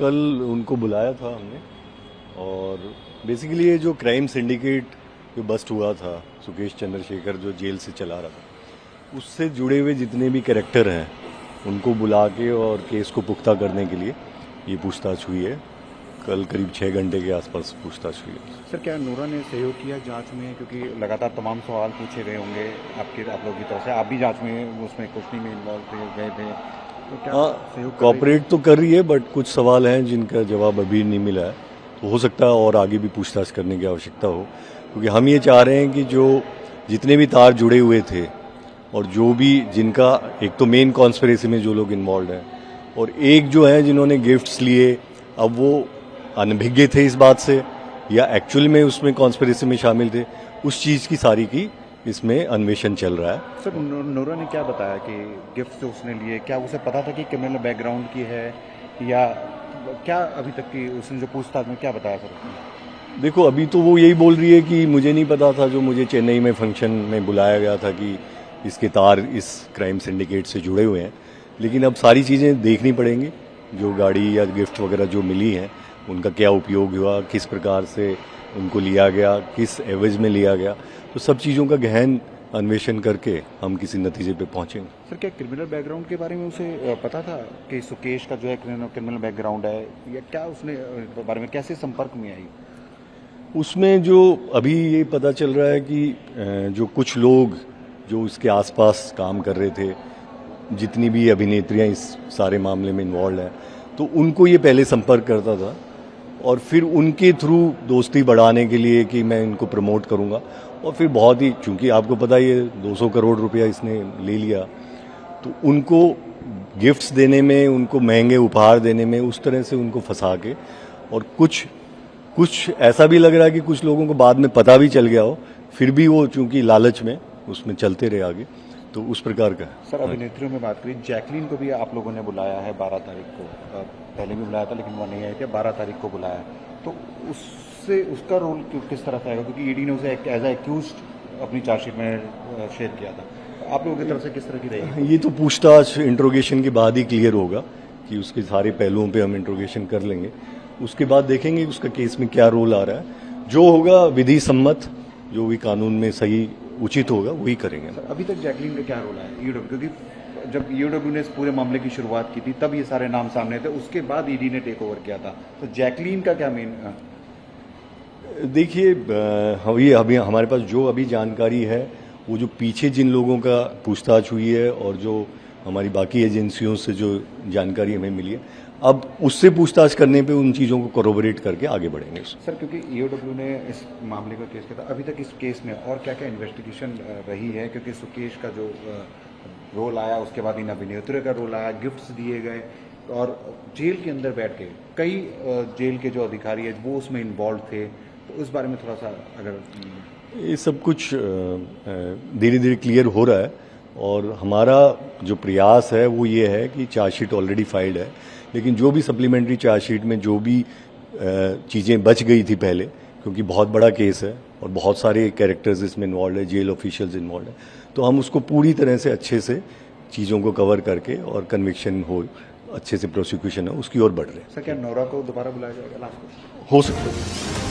कल उनको बुलाया था हमने, और बेसिकली ये जो क्राइम सिंडिकेट जो बस्ट हुआ था, सुकेश चंद्रशेखर जो जेल से चला रहा था, उससे जुड़े हुए जितने भी कैरेक्टर हैं उनको बुला के और केस को पुख्ता करने के लिए ये पूछताछ हुई है। कल करीब 6 घंटे के आसपास पूछताछ हुई है। सर, क्या नोरा ने सहयोग किया जांच में? क्योंकि लगातार तमाम सवाल पूछे गए होंगे आप लोगों की तरफ से, आप भी जांच में उसमें कुछ में इन्वॉल्व गए थे, तो क्या सहयोग कॉपरेट तो कर रही है, बट कुछ सवाल हैं जिनका जवाब अभी नहीं मिला है, तो हो सकता है और आगे भी पूछताछ करने की आवश्यकता हो, क्योंकि हम ये चाह रहे हैं कि जो जितने भी तार जुड़े हुए थे और जो भी जिनका एक तो मेन कॉन्स्पिरेसी में जो लोग इन्वॉल्व हैं, और एक जो है जिन्होंने गिफ्ट्स लिए, अब वो अनभिज्ञ थे इस बात से या एक्चुअल में उसमें कॉन्स्पिरेसी में शामिल थे, उस चीज़ की सारी की इसमें अन्वेषण चल रहा है। सर, नोरा ने क्या बताया कि गिफ्ट जो उसने लिए, क्या उसे पता था कि क्रिमिनल बैकग्राउंड की है, या क्या अभी तक की उसने जो पूछताछ में क्या बताया सर उसने? देखो, अभी तो वो यही बोल रही है कि मुझे नहीं पता था, जो मुझे चेन्नई में फंक्शन में बुलाया गया था कि इसके तार इस क्राइम सिंडिकेट से जुड़े हुए हैं, लेकिन अब सारी चीज़ें देखनी पड़ेंगी। जो गाड़ी या गिफ्ट वगैरह जो मिली हैं उनका क्या उपयोग हुआ, किस प्रकार से उनको लिया गया, किस एवज में लिया गया, तो सब चीज़ों का गहन अन्वेषण करके हम किसी नतीजे पे पहुंचेंगे। सर, क्या क्रिमिनल बैकग्राउंड के बारे में उसे पता था कि सुकेश का जो है क्रिमिनल बैकग्राउंड है, या क्या उसने बारे में कैसे संपर्क में आई? उसमें जो अभी ये पता चल रहा है कि जो कुछ लोग जो इसके आसपास काम कर रहे थे, जितनी भी अभिनेत्रियां इस सारे मामले में इन्वॉल्व हैं, तो उनको ये पहले संपर्क करता था और फिर उनके थ्रू दोस्ती बढ़ाने के लिए कि मैं इनको प्रमोट करूंगा, और फिर बहुत ही, चूंकि आपको पता ही है 200 करोड़ रुपया इसने ले लिया, तो उनको गिफ्ट्स देने में, उनको महंगे उपहार देने में, उस तरह से उनको फंसा के, और कुछ ऐसा भी लग रहा है कि कुछ लोगों को बाद में पता भी चल गया हो, फिर भी वो चूंकि लालच में उसमें चलते रहे आगे, तो उस प्रकार का। सर, अभिनेत्रियों में बात करी, जैकलीन को भी आप लोगों ने बुलाया है 12 तारीख को, पहले भी बुलाया था लेकिन वो नहीं आई थी, 12 तारीख को बुलाया, तो उससे उसका रोल किस तरह से आएगा? क्योंकि ईडी ने उसे एज एक्यूज्ड अपनी चार्जशीट में शेयर किया था, तो आप लोगों की तरफ से किस तरह की रहेगी? ये तो पूछताछ इंट्रोगेशन के बाद ही क्लियर होगा कि उसके सारे पहलुओं पे हम इंट्रोगेशन कर लेंगे, उसके बाद देखेंगे उसका केस में क्या रोल आ रहा है। जो होगा विधि सम्मत, जो भी कानून में सही उचित होगा वही करेंगे। अभी तक जैकलीन का क्या रोल है ईओडब्ल्यू? क्योंकि जब ईओडब्ल्यू ने इस पूरे मामले की शुरुआत की थी तब ये सारे नाम सामने थे, उसके बाद ईडी ने टेक ओवर किया था, तो जैकलीन का क्या मेन? देखिए, ये अभी हमारे पास जो अभी जानकारी है, वो जो पीछे जिन लोगों का पूछताछ हुई है और जो हमारी बाकी एजेंसियों से जो जानकारी हमें मिली है, अब उससे पूछताछ करने पे उन चीज़ों को कोरोबोरेट करके आगे बढ़ेंगे। सर, क्योंकि ईओडब्ल्यू ने इस मामले का केस किया था, अभी तक इस केस में और क्या क्या इन्वेस्टिगेशन रही है? क्योंकि सुकेश का जो रोल आया, उसके बाद इन अभिनेत्रियों का रोल आया, गिफ्ट्स दिए गए, और जेल के अंदर बैठ के कई जेल के जो अधिकारी है वो उसमें इन्वॉल्व थे, तो उस बारे में थोड़ा सा अगर। ये सब कुछ धीरे धीरे क्लियर हो रहा है, और हमारा जो प्रयास है वो ये है कि चार्जशीट ऑलरेडी फाइल्ड है, लेकिन जो भी सप्लीमेंट्री चार्जशीट में जो भी चीज़ें बच गई थी पहले, क्योंकि बहुत बड़ा केस है और बहुत सारे कैरेक्टर्स इसमें इन्वॉल्व है, जेल ऑफिशियल्स इन्वॉल्व है, तो हम उसको पूरी तरह से अच्छे से चीज़ों को कवर करके और कन्विक्शन हो, अच्छे से प्रोसिक्यूशन है उसकी ओर बढ़ रहे हैं। सर, क्या नोरा को दोबारा बुलाया जाएगा लास्ट को? हो सकता है।